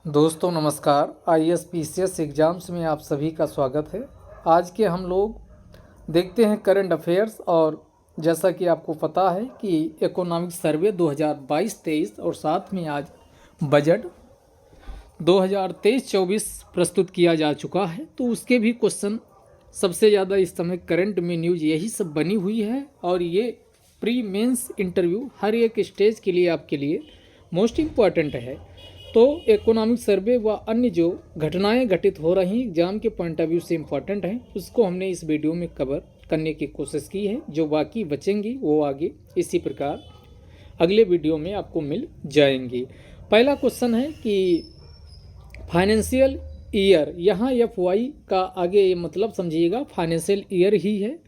दोस्तों नमस्कार। IAS PCS exams में आप सभी का स्वागत है। आज के हम लोग देखते हैं करंट अफेयर्स, और जैसा कि आपको पता है कि इकोनॉमिक सर्वे 2022-23 और साथ में आज बजट 2023-24 प्रस्तुत किया जा चुका है, तो उसके भी क्वेश्चन सबसे ज़्यादा इस समय करंट में न्यूज़ यही सब बनी हुई है। और ये प्री मेंस इंटरव्यू हर एक स्टेज के लिए आपके लिए मोस्ट इम्पॉर्टेंट है। तो इकोनॉमिक सर्वे व अन्य जो घटनाएं घटित हो रही एग्जाम के पॉइंट ऑफ व्यू से इम्पॉर्टेंट हैं, उसको हमने इस वीडियो में कवर करने की कोशिश की है। जो बाकी बचेंगी वो आगे इसी प्रकार अगले वीडियो में आपको मिल जाएंगी। पहला क्वेश्चन है कि फाइनेंशियल ईयर, यहाँ FY का आगे ये मतलब समझिएगा फाइनेंशियल ईयर ही है,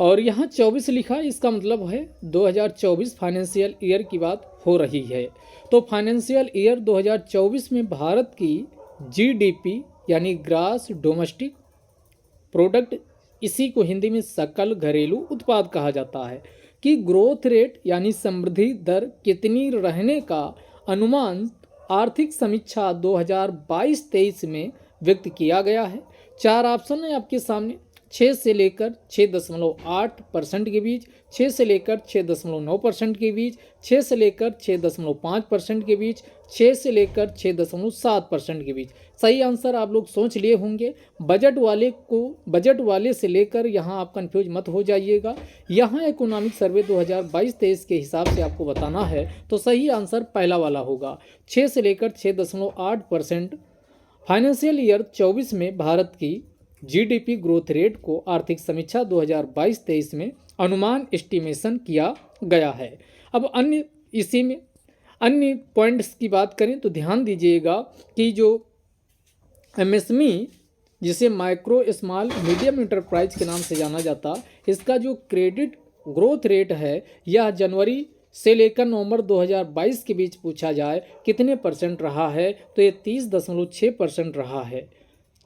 और यहाँ 24 लिखा है, इसका मतलब है 2024 फाइनेंशियल ईयर की बात हो रही है। तो फाइनेंशियल ईयर 2024 में भारत की GDP यानी ग्रास डोमेस्टिक प्रोडक्ट, इसी को हिंदी में सकल घरेलू उत्पाद कहा जाता है, कि ग्रोथ रेट यानी समृद्धि दर कितनी रहने का अनुमान आर्थिक समीक्षा 2022-23 में व्यक्त किया गया है। चार ऑप्शन है आपके सामने, 6 से लेकर 6.8% के बीच, 6 से लेकर 6.9% के बीच, 6 से लेकर 6.5% के बीच, 6 से लेकर 6.7% के बीच। सही आंसर आप लोग सोच लिए होंगे। बजट वाले से लेकर यहाँ आप कंफ्यूज मत हो जाइएगा। यहाँ इकोनॉमिक सर्वे 2022-23 के हिसाब से आपको बताना है, तो सही आंसर पहला वाला होगा, 6 से लेकर 6.8%। फाइनेंशियल ईयर 24 में भारत की GDP ग्रोथ रेट को आर्थिक समीक्षा 2022-23 में अनुमान एस्टिमेशन किया गया है। अब इसी में अन्य पॉइंट्स की बात करें तो ध्यान दीजिएगा कि जो MSME, जिसे माइक्रो स्मॉल मीडियम इंटरप्राइज के नाम से जाना जाता, इसका जो क्रेडिट ग्रोथ रेट है, यह जनवरी से लेकर नवंबर 2022 के बीच पूछा जाए कितने % रहा है, तो ये 30.6% रहा है,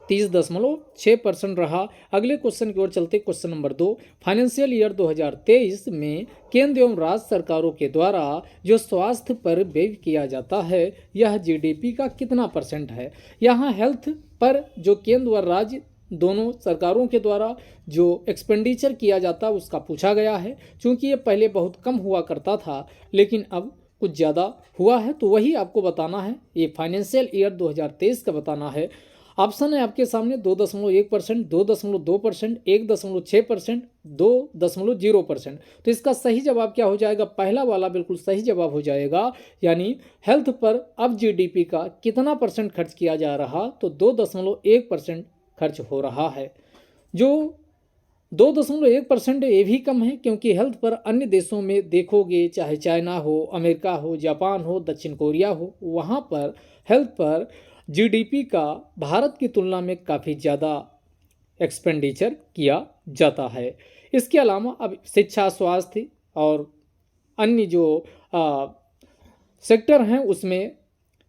30.6% रहा। अगले क्वेश्चन की ओर चलते, क्वेश्चन नंबर 2, फाइनेंशियल ईयर 2023 में केंद्र एवं राज्य सरकारों के द्वारा जो स्वास्थ्य पर व्यय किया जाता है, यह GDP का कितना % है। यहाँ हेल्थ पर जो केंद्र व राज्य दोनों सरकारों के द्वारा जो एक्सपेंडिचर किया जाता है उसका पूछा गया है। चूँकि ये पहले बहुत कम हुआ करता था, लेकिन अब कुछ ज़्यादा हुआ है, तो वही आपको बताना है। ये फाइनेंशियल ईयर 2023 का बताना है। ऑप्शन है आपके सामने 2.1%, 2.2%, 1.6%, 2.0%। तो इसका सही जवाब क्या हो जाएगा? पहला वाला बिल्कुल सही जवाब हो जाएगा, यानी हेल्थ पर अब GDP का कितना % खर्च किया जा रहा, तो 2.1% खर्च हो रहा है। जो 2.1% ये भी कम है, क्योंकि हेल्थ पर अन्य देशों में देखोगे, चाहे चाइना हो, अमेरिका हो, जापान हो, दक्षिण कोरिया हो, वहाँ पर हेल्थ पर GDP का भारत की तुलना में काफ़ी ज़्यादा एक्सपेंडिचर किया जाता है। इसके अलावा अब शिक्षा, स्वास्थ्य और अन्य जो सेक्टर हैं उसमें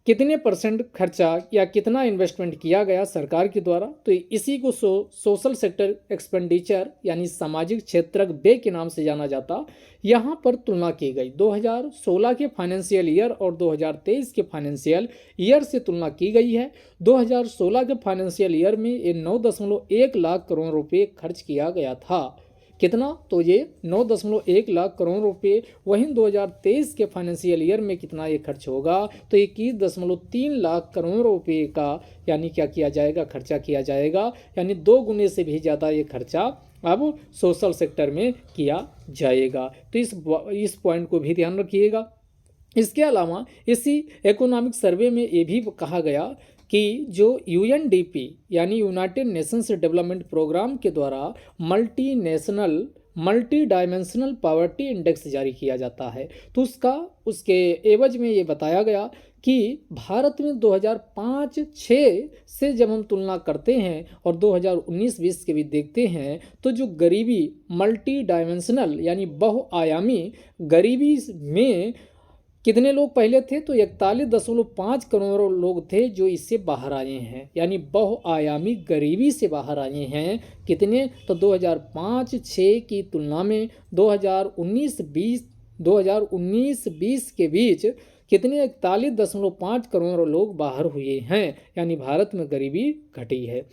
कितने % खर्चा या कितना इन्वेस्टमेंट किया गया सरकार के द्वारा, तो इसी को सोशल सेक्टर एक्सपेंडिचर यानी सामाजिक क्षेत्रक व्यय के नाम से जाना जाता। यहाँ पर तुलना की गई 2016 के फाइनेंशियल ईयर और 2023 के फाइनेंशियल ईयर से तुलना की गई है। 2016 के फाइनेंशियल ईयर में ये 9.1 लाख करोड़ रुपये खर्च किया गया था। कितना? तो ये 9.1 लाख करोड़ रुपये। वहीं 2023 के फाइनेंशियल ईयर में कितना ये खर्च होगा, तो 21.3 लाख करोड़ रुपये का यानी क्या किया जाएगा, खर्चा किया जाएगा। यानी 2 गुने से भी ज़्यादा ये खर्चा अब सोशल सेक्टर में किया जाएगा। तो इस पॉइंट को भी ध्यान रखिएगा। इसके अलावा इसी इकोनॉमिक सर्वे में ये भी कहा गया कि जो UNDP यानी यूनाइटेड नेशंस डेवलपमेंट प्रोग्राम के द्वारा मल्टी डायमेंशनल पॉवर्टी इंडेक्स जारी किया जाता है, तो उसके एवज में ये बताया गया कि भारत में 2005-06 से जब हम तुलना करते हैं और 2019-20 के भी देखते हैं, तो जो गरीबी मल्टी डायमेंशनल यानी बहुआयामी गरीबी में कितने लोग पहले थे, तो 41.5 करोड़ लोग थे जो इससे बाहर आए हैं, यानी बहुआयामी गरीबी से बाहर आए हैं। कितने? तो 2005-06 की तुलना में 2019-20 के बीच कितने 41.5 करोड़ लोग बाहर हुए हैं, यानी भारत में गरीबी घटी है।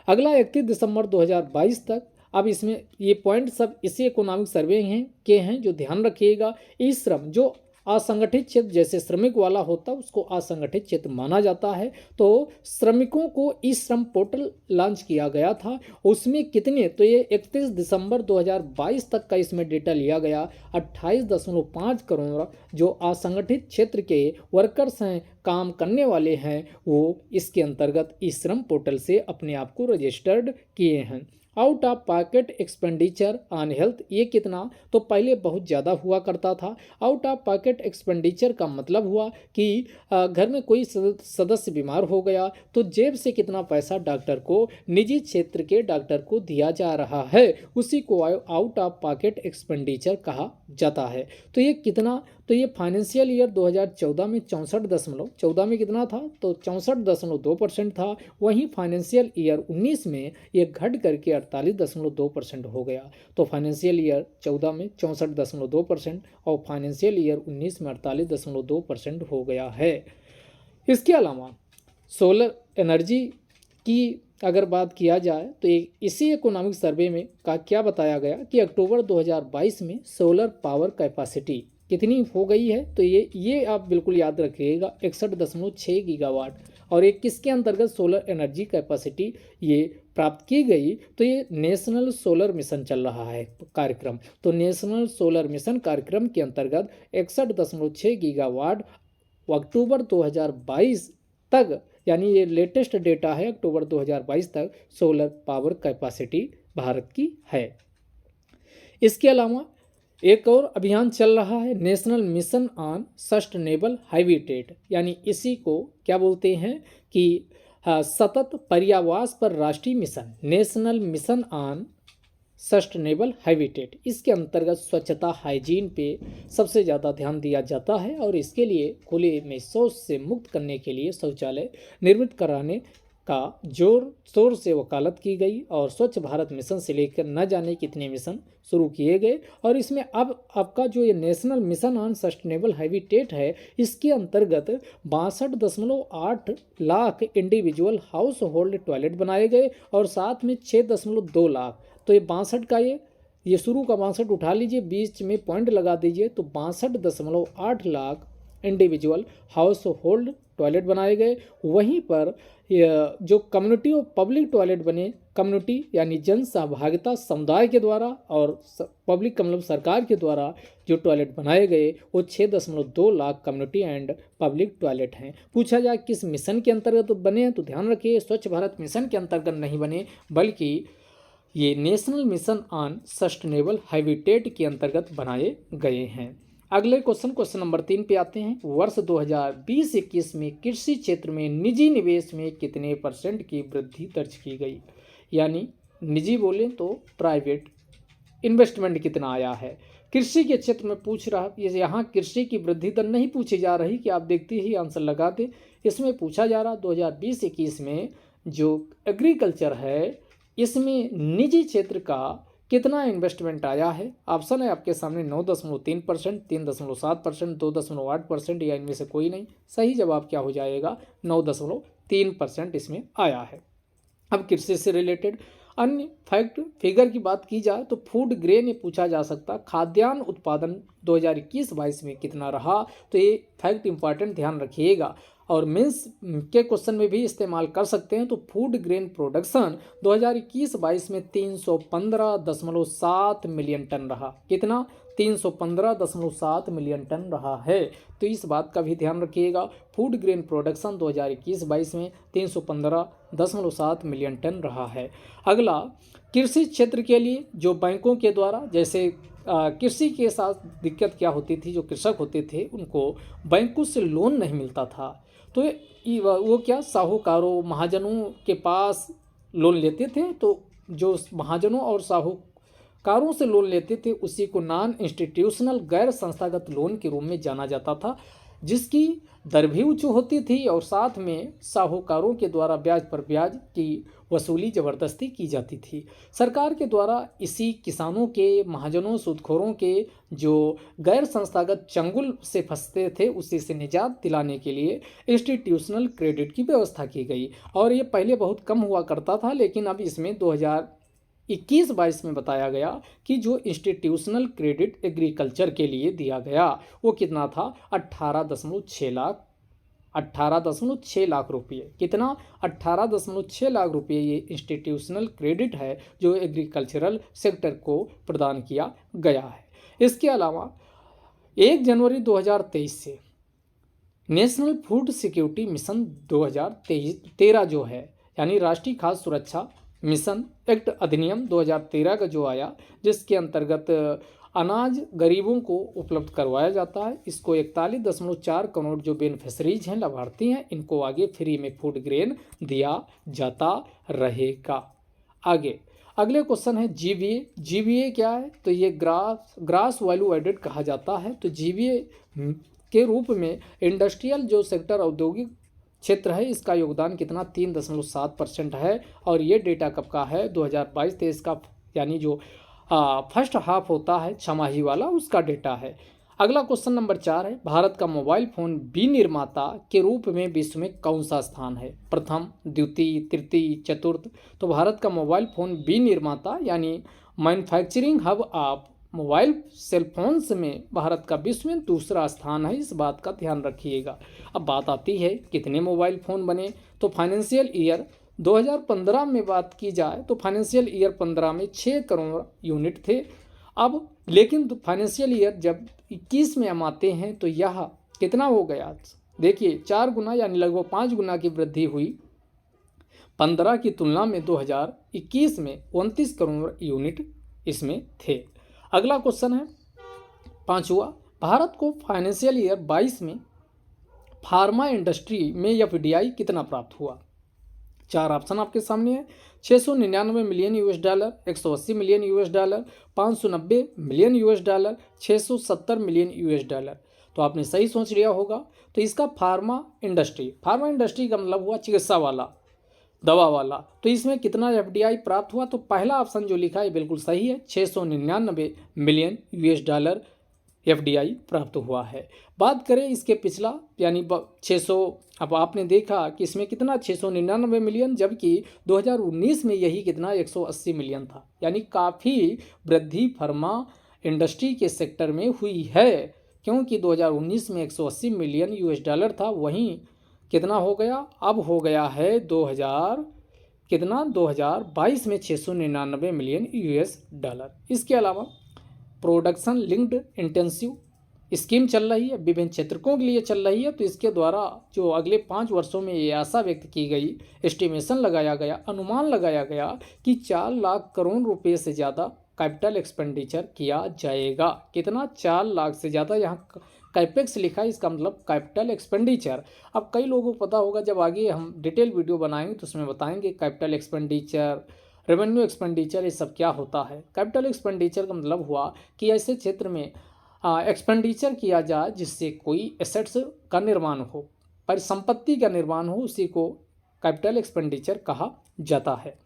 अगला 31 दिसंबर 2022 तक, अब इसमें ये पॉइंट सब इसी इकोनॉमिक सर्वे हैं जो ध्यान रखिएगा। ई श्रम जो असंगठित क्षेत्र जैसे श्रमिक वाला होता है उसको असंगठित क्षेत्र माना जाता है। तो श्रमिकों को ई श्रम पोर्टल लॉन्च किया गया था, उसमें कितने, तो ये 31 दिसंबर 2022 तक का इसमें डेटा लिया गया। 28.5 करोड़ जो असंगठित क्षेत्र के वर्कर्स हैं, काम करने वाले हैं, वो इसके अंतर्गत ई श्रम पोर्टल से अपने आप को रजिस्टर्ड किए हैं। Out of pocket expenditure on health, ये कितना, तो पहले बहुत ज़्यादा हुआ करता था। आउट ऑफ पॉकेट एक्सपेंडिचर का मतलब हुआ कि घर में कोई सदस्य बीमार हो गया तो जेब से कितना पैसा डॉक्टर को, निजी क्षेत्र के डॉक्टर को दिया जा रहा है, उसी को आउट ऑफ पॉकेट एक्सपेंडिचर कहा जाता है। तो ये कितना, तो ये फाइनेंशियल ईयर 2014 में 14 में कितना था, तो 64.2% था। वहीं फाइनेंशियल ईयर 19 में ये घट करके 48.2% हो गया। तो फाइनेंशियल ईयर 14 में 64.2% और फाइनेंशियल ईयर 19 में 48.2% हो गया है। इसके अलावा सोलर एनर्जी की अगर बात किया जाए तो इसी इकोनॉमिक सर्वे में का क्या बताया गया कि अक्टूबर 2022 में सोलर पावर कैपेसिटी कितनी हो गई है, तो ये आप बिल्कुल याद रखिएगा 61.6 गीगावाट। और ये किसके अंतर्गत सोलर एनर्जी कैपेसिटी ये प्राप्त की गई, तो ये नेशनल सोलर मिशन चल रहा है कार्यक्रम। तो नेशनल सोलर मिशन कार्यक्रम के अंतर्गत 61.6 गीगावाट अक्टूबर 2022 तक, यानी ये लेटेस्ट डेटा है, अक्टूबर 2022 तक सोलर पावर कैपेसिटी भारत की है। इसके अलावा एक और अभियान चल रहा है, national mission on sustainable habitat, यानी इसी को क्या बोलते हैं कि सतत पर्यावास पर राष्ट्रीय mission, national mission on sustainable habitat. इसके अंतर्गत स्वच्छता, हाइजीन पे सबसे ज़्यादा ध्यान दिया जाता है और इसके लिए खुले में शौच से मुक्त करने के लिए शौचालय निर्मित कराने का जोर शोर से वकालत की गई और स्वच्छ भारत मिशन से लेकर न जाने कितने मिशन शुरू किए गए। और इसमें अब आपका जो ये national mission on sustainable habitat है, इसके अंतर्गत 62.8 lakh individual house hold toilet बनाए गए और साथ में 6.2 लाख, तो ये 62 का ये शुरू का 62 उठा लीजिए, बीच में पॉइंट लगा दीजिए, तो 62.8 lakh individual house hold toilet बनाए गए। वहीं पर जो कम्युनिटी और पब्लिक टॉयलेट बने, कम्युनिटी यानी जन सहभागिता समुदाय के द्वारा और पब्लिक मतलब सरकार के द्वारा जो टॉयलेट बनाए गए वो 6.2 lakh community and public toilet हैं। पूछा जाए किस मिशन के अंतर्गत बने हैं, तो ध्यान रखिए स्वच्छ भारत मिशन के अंतर्गत नहीं बने, बल्कि ये national mission on sustainable habitat के अंतर्गत बनाए गए हैं। अगले क्वेश्चन नंबर 3 पे आते हैं। वर्ष 2020-21 में कृषि क्षेत्र में निजी निवेश में कितने % की वृद्धि दर्ज की गई, यानी निजी बोले तो प्राइवेट इन्वेस्टमेंट कितना आया है। कृषि के क्षेत्र में पूछ रहा, यहाँ कृषि की वृद्धि दर नहीं पूछी जा रही कि आप देखते ही आंसर लगा दे। इसमें पूछा जा रहा 2020-21 में जो एग्रीकल्चर है इसमें निजी क्षेत्र का कितना इन्वेस्टमेंट आया है। ऑप्शन है आपके सामने 9.3%, 3.7%, 2.8% या इनमें से कोई नहीं। सही जवाब क्या हो जाएगा, 9.3% इसमें आया है। अब कृषि से रिलेटेड अन्य फैक्ट फिगर की बात की जाए तो फूड ग्रेन ये पूछा जा सकता, खाद्यान्न उत्पादन 2021-22 में कितना रहा, तो ये फैक्ट इंपॉर्टेंट ध्यान रखिएगा और मेंस के क्वेश्चन में भी इस्तेमाल कर सकते हैं। तो फूड ग्रेन प्रोडक्शन 2021-22 में 315.7 मिलियन टन रहा। कितना, 315.7 मिलियन टन रहा है। तो इस बात का भी ध्यान रखिएगा, फूड ग्रेन प्रोडक्शन 2021-22 में 315.7 मिलियन टन रहा है। अगला कृषि क्षेत्र के लिए जो बैंकों के द्वारा, जैसे कृषि के साथ दिक्कत क्या होती थी, जो कृषक होते थे उनको बैंकों से लोन नहीं मिलता था, तो वो क्या साहूकारों महाजनों के पास लोन लेते थे। तो जो महाजनों और साहूकारों से लोन लेते थे उसी को नॉन इंस्टीट्यूशनल गैर संस्थागत लोन के रूप में जाना जाता था। जिसकी दर भी ऊंची होती थी और साथ में साहूकारों के द्वारा ब्याज पर ब्याज की वसूली जबरदस्ती की जाती थी। सरकार के द्वारा इसी किसानों के, महाजनों, सूदखोरों के जो गैर संस्थागत चंगुल से फंसते थे उसी से निजात दिलाने के लिए इंस्टीट्यूशनल क्रेडिट की व्यवस्था की गई। और ये पहले बहुत कम हुआ करता था, लेकिन अब इसमें 2021-22 में बताया गया कि जो इंस्टीट्यूशनल क्रेडिट एग्रीकल्चर के लिए दिया गया वो कितना था, 18.6 लाख रुपये। कितना? 18.6 लाख रुपये ये इंस्टीट्यूशनल क्रेडिट है जो एग्रीकल्चरल सेक्टर को प्रदान किया गया है। इसके अलावा 1 जनवरी 2023 से नेशनल फूड सिक्योरिटी मिशन 2013 जो है, यानी राष्ट्रीय खाद्य सुरक्षा मिशन एक्ट अधिनियम 2013 का जो आया, जिसके अंतर्गत अनाज गरीबों को उपलब्ध करवाया जाता है। इसको 41.4 करोड़ जो बेनिफिशरीज हैं, लाभार्थी हैं, इनको आगे फ्री में फूड ग्रेन दिया जाता रहेगा। आगे अगले क्वेश्चन है जीवीए। जीवीए क्या है? तो ये ग्रास वैल्यू एडेड कहा जाता है। तो जीवीए के रूप में इंडस्ट्रियल जो सेक्टर, औद्योगिक क्षेत्र है, इसका योगदान कितना? 3.7% है। और ये डेटा कब का है? 2022-23 का, यानी जो फर्स्ट हाफ होता है छमाही वाला, उसका डेटा है। अगला क्वेश्चन नंबर 4 है, भारत का मोबाइल फ़ोन विनिर्माता के रूप में विश्व में कौन सा स्थान है? प्रथम, द्वितीय, तृतीय, चतुर्थ? तो भारत का मोबाइल फ़ोन विनिर्माता यानी manufacturing hub of mobile cellphones में भारत का विश्व में दूसरा स्थान है। इस बात का ध्यान रखिएगा। अब बात आती है कितने मोबाइल फ़ोन बने? तो फाइनेंशियल ईयर 2015 में बात की जाए तो फाइनेंशियल ईयर 15 में 6 करोड़ यूनिट थे। अब लेकिन फाइनेंशियल ईयर जब 21 में हम आते हैं तो यह कितना हो गया? देखिए 4 गुना यानी लगभग 5 गुना की वृद्धि हुई 15 की तुलना में। 2021 में 29 करोड़ यूनिट इसमें थे। अगला क्वेश्चन है 5वां, भारत को फाइनेंशियल ईयर 22 में फार्मा इंडस्ट्री में एफडीआई कितना प्राप्त हुआ? 4 ऑप्शन आपके सामने है। 699 मिलियन $, 180 मिलियन $, 590 मिलियन $, 670 मिलियन $। तो आपने सही सोच लिया होगा। तो इसका फार्मा इंडस्ट्री का मतलब हुआ चिकित्सा वाला, दवा वाला। तो इसमें कितना एफडीआई प्राप्त हुआ? तो पहला ऑप्शन जो लिखा है बिल्कुल सही है, 699 मिलियन $, एफडीआई प्राप्त हुआ है। बात करें इसके पिछला, यानी 600, अब आपने देखा कि इसमें कितना 699 मिलियन, जबकि 2019 में यही कितना 180 मिलियन था। यानी काफ़ी वृद्धि फार्मा इंडस्ट्री के सेक्टर में हुई है, क्योंकि 2019 में 180 मिलियन $, था, वहीं कितना हो गया? अब हो गया है 2022 में 699 मिलियन $। इसके अलावा प्रोडक्शन लिंक्ड इंटेंसिव स्कीम चल रही है, विभिन्न क्षेत्रकों के लिए चल रही है। तो इसके द्वारा जो अगले 5 वर्षों में ये आशा व्यक्त की गई, एस्टिमेशन लगाया गया, अनुमान लगाया गया कि 4 लाख करोड़ रुपए से ज़्यादा कैपिटल एक्सपेंडिचर किया जाएगा। कितना? 4 लाख से ज़्यादा। यहाँ कैपेक्स लिखा है, इसका मतलब कैपिटल एक्सपेंडिचर। अब कई लोगों को पता होगा, जब आगे हम डिटेल वीडियो बनाएंगे तो उसमें बताएंगे कैपिटल एक्सपेंडिचर, रेवेन्यू एक्सपेंडिचर, ये सब क्या होता है। कैपिटल एक्सपेंडिचर का मतलब हुआ कि ऐसे क्षेत्र में एक्सपेंडिचर किया जाए जिससे कोई एसेट्स का निर्माण हो, परिसंपत्ति का निर्माण हो, उसी को कैपिटल एक्सपेंडिचर कहा जाता है।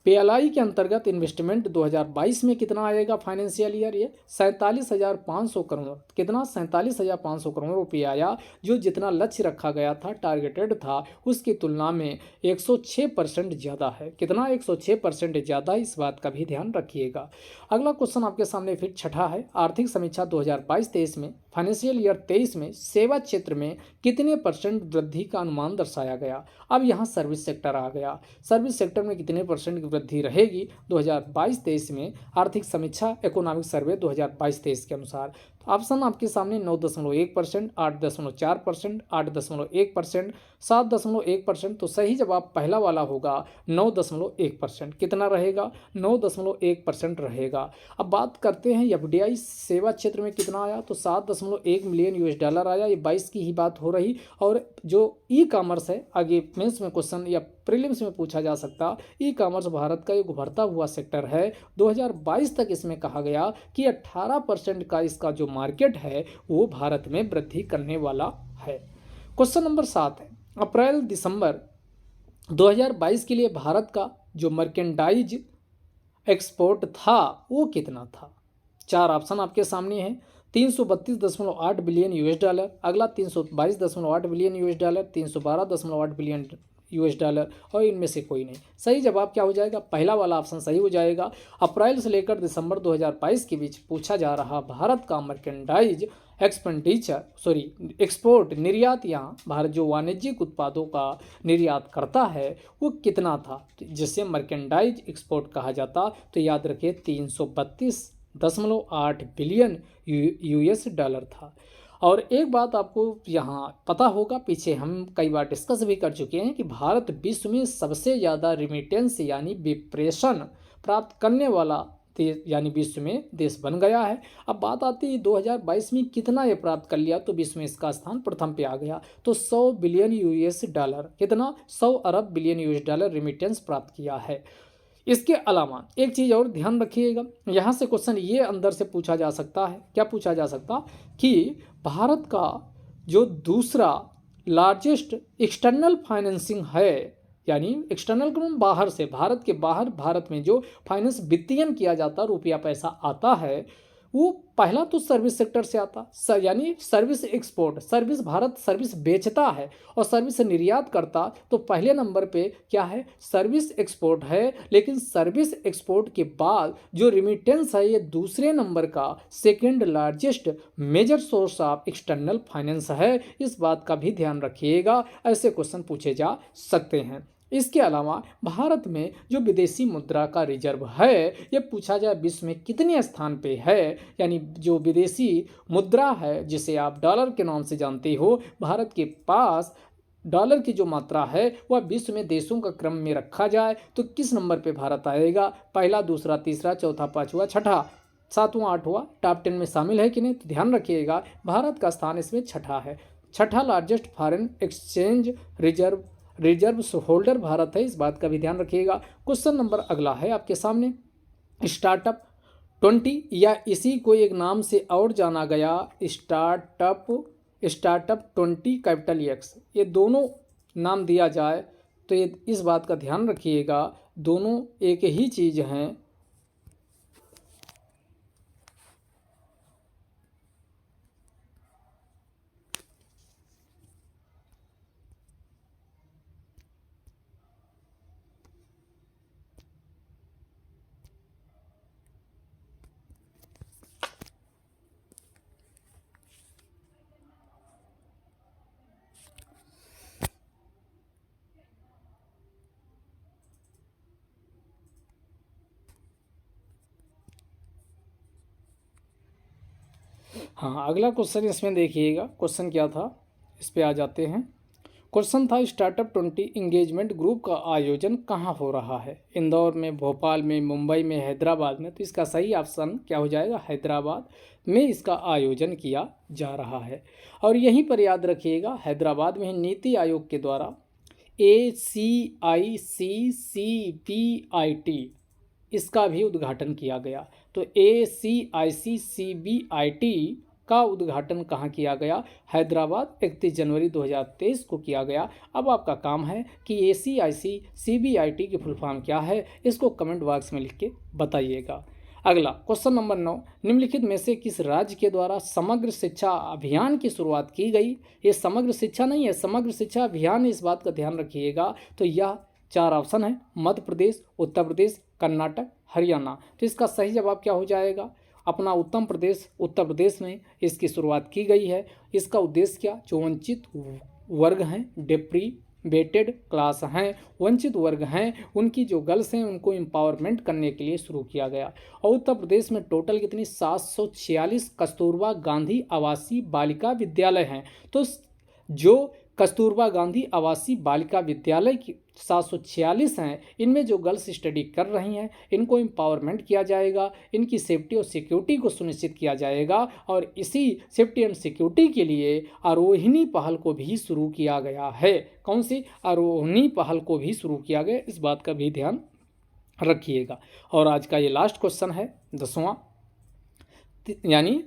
पीएलआई के अंतर्गत इन्वेस्टमेंट 2022 में कितना आएगा फाइनेंशियल ईयर? ये 47,500 करोड़। कितना? 47,500 करोड़ रुपये आया, जो जितना लक्ष्य रखा गया था, टारगेटेड था, उसकी तुलना में 106% ज़्यादा है। कितना? 106% ज़्यादा। इस बात का भी ध्यान रखिएगा। अगला क्वेश्चन आपके सामने फिर छठा है, आर्थिक समीक्षा 2022-23 में फाइनेंशियल ईयर 23 में सेवा क्षेत्र में कितने % वृद्धि का अनुमान दर्शाया गया? अब यहाँ सर्विस सेक्टर आ गया। सर्विस सेक्टर में कितने % की वृद्धि रहेगी 2022-23 में? आर्थिक समीक्षा इकोनॉमिक सर्वे 2022-23 के अनुसार ऑप्शन आपके सामने 9.1%, 8.4%, 8.1%, 7.1%। तो सही जवाब पहला वाला होगा 9.1%। कितना रहेगा? 9.1% रहेगा। अब बात करते हैं एफडीआई सेवा क्षेत्र में कितना आया, तो 7.1 मिलियन $, आया। ये 22 की ही बात हो रही। और जो ई कॉमर्स है, आगे मेंस में क्वेश्चन या प्रीलिम्स में पूछा जा सकता, ई कॉमर्स भारत का एक उभरता हुआ सेक्टर है। 2022 तक इसमें कहा गया कि 18% का इसका जो मार्केट है वो भारत में वृद्धि करने वाला है। क्वेश्चन नंबर 7 है, अप्रैल दिसंबर 2022 के लिए भारत का जो मर्केंडाइज एक्सपोर्ट था वो कितना था। 4 ऑप्शन आपके सामने हैं, 332.8 बिलियन यूएस डॉलर, अगला 322.8 billion US dollar, 312.8 billion US dollar, और इनमें से कोई नहीं। सही जवाब क्या हो जाएगा, पहला वाला ऑप्शन सही हो जाएगा। अप्रैल से लेकर दिसंबर 2022 के बीच पूछा जा रहा भारत का मर्केंडाइज एक्सपोर्ट निर्यात, यहाँ भारत जो वाणिज्यिक उत्पादों का निर्यात करता है वो कितना था, जिसे मर्केंडाइज एक्सपोर्ट कहा जाता, तो याद रखिए 332.8 बिलियन यूएस डॉलर था। और एक बात आपको यहाँ पता होगा, पीछे हम कई बार डिस्कस भी कर चुके हैं कि भारत विश्व में सबसे ज़्यादा रिमिटेंस यानी विप्रेषण प्राप्त करने वाला यानी विश्व में देश बन गया है। अब बात आती है 2022 में कितना ये प्राप्त कर लिया, तो विश्व में इसका स्थान प्रथम पे आ गया, तो 100 बिलियन यूएस डॉलर, कितना 100 अरब बिलियन यूएस डॉलर रिमिटेंस प्राप्त किया है। इसके अलावा एक चीज़ और ध्यान रखिएगा, यहाँ से क्वेश्चन ये अंदर से पूछा जा सकता है, क्या पूछा जा सकता कि भारत का जो दूसरा लार्जेस्ट एक्सटर्नल फाइनेंसिंग है, यानी एक्सटर्नल मतलब बाहर से, भारत के बाहर भारत में जो फाइनेंस वित्तीयन किया जाता, रुपया पैसा आता है, वो पहला तो सर्विस सेक्टर से आता, यानी service export, service Bharat service बेचता है और सर्विस निर्यात करता, तो पहले नंबर पे क्या है, सर्विस एक्सपोर्ट है। लेकिन सर्विस एक्सपोर्ट के बाद जो रिमिटेंस है ये दूसरे नंबर का second largest major source of external finance है। इस बात का भी ध्यान रखिएगा, ऐसे क्वेश्चन पूछे जा सकते हैं। इसके अलावा भारत में जो विदेशी मुद्रा का रिजर्व है ये पूछा जाए विश्व में कितने स्थान पे है, यानी जो विदेशी मुद्रा है जिसे आप डॉलर के नाम से जानते हो, भारत के पास डॉलर की जो मात्रा है वह विश्व में देशों का क्रम में रखा जाए तो किस नंबर पे भारत आएगा, पहला, दूसरा, तीसरा, चौथा, पांचवा, छठा, सातवां, आठवां, टॉप 10 में शामिल है कि नहीं, तो ध्यान रखिएगा भारत का स्थान इसमें छठा है। छठा largest foreign exchange reserve holder Bharat है, इस बात का भी ध्यान रखिएगा। क्वेश्चन नंबर अगला है आपके सामने, स्टार्टअप 20 या इसी को एक नाम से और जाना गया स्टार्टअप 20 कैपिटल एक्स, ये दोनों नाम दिया जाए तो ये इस बात का ध्यान रखिएगा, दोनों एक ही चीज़ हैं। हाँ, अगला क्वेश्चन इसमें देखिएगा, क्वेश्चन क्या था, इस पे आ जाते हैं। क्वेश्चन था स्टार्टअप 20 इंगेजमेंट ग्रुप का आयोजन कहाँ हो रहा है, इंदौर में, भोपाल में, मुंबई में, हैदराबाद में, तो इसका सही ऑप्शन क्या हो जाएगा, हैदराबाद में इसका आयोजन किया जा रहा है। और यहीं पर याद रखिएगा हैदराबाद में नीति आयोग के द्वारा ACICCBIT इसका भी उद्घाटन किया गया, तो ACICCBIT का उद्घाटन कहाँ किया गया, हैदराबाद 31 जनवरी 2023 को किया गया। अब आपका काम है कि ACICCBIT की फुल फॉर्म क्या है, इसको कमेंट बॉक्स में लिख के बताइएगा। अगला क्वेश्चन नंबर 9, निम्नलिखित में से किस राज्य के द्वारा समग्र शिक्षा अभियान की शुरुआत की गई, ये समग्र शिक्षा नहीं है, समग्र शिक्षा अभियान, इस बात का ध्यान रखिएगा। तो यह 4 ऑप्शन है, मध्य प्रदेश, उत्तर प्रदेश, कर्नाटक, हरियाणा, तो इसका सही जवाब क्या हो जाएगा, अपना उत्तर प्रदेश में इसकी शुरुआत की गई है। इसका उद्देश्य क्या, जो वंचित वर्ग हैं, डेप्रीवेटेड क्लास हैं, वंचित वर्ग हैं, उनकी जो गर्ल्स हैं उनको एम्पावरमेंट करने के लिए शुरू किया गया। और उत्तर प्रदेश में टोटल कितनी 746 कस्तूरबा गांधी आवासीय बालिका विद्यालय हैं। तो जो कस्तूरबा गांधी आवासीय बालिका विद्यालय की 746 हैं, इनमें जो गर्ल्स स्टडी कर रही हैं इनको एम्पावरमेंट किया जाएगा, इनकी सेफ्टी और सिक्योरिटी को सुनिश्चित किया जाएगा। और इसी सेफ्टी एंड सिक्योरिटी के लिए आरोहिणी पहल को भी शुरू किया गया है। कौन सी आरोहिणी पहल को भी शुरू किया गया, इस बात का भी ध्यान रखिएगा। और आज का ये लास्ट क्वेश्चन है 10वां, यानी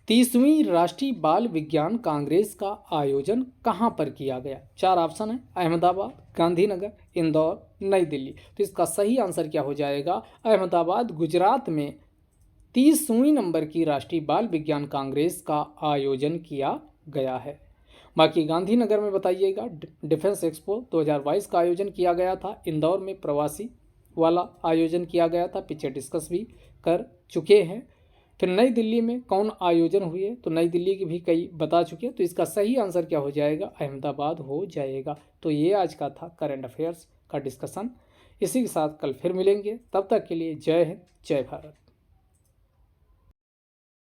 30वीं राष्ट्रीय बाल विज्ञान कांग्रेस का आयोजन कहाँ पर किया गया? 4 ऑप्शन है, अहमदाबाद, गांधीनगर, इंदौर, नई दिल्ली। तो इसका सही आंसर क्या हो जाएगा? अहमदाबाद, गुजरात में 30वीं नंबर की राष्ट्रीय बाल विज्ञान कांग्रेस का आयोजन किया गया है। बाकी गांधीनगर में बताइएगा डिफेंस एक्सपो 2022 का आयोजन किया गया था। इंदौर में प्रवासी वाला आयोजन किया गया था, पीछे डिस्कस भी कर चुके हैं। फिर नई दिल्ली में कौन आयोजन हुए? तो नई दिल्ली की भी कई बता चुके हैं। तो इसका सही आंसर क्या हो जाएगा? अहमदाबाद हो जाएगा। तो ये आज का था करंट अफेयर्स का डिस्कशन। इसी के साथ कल फिर मिलेंगे, तब तक के लिए जय हिंद, जय भारत।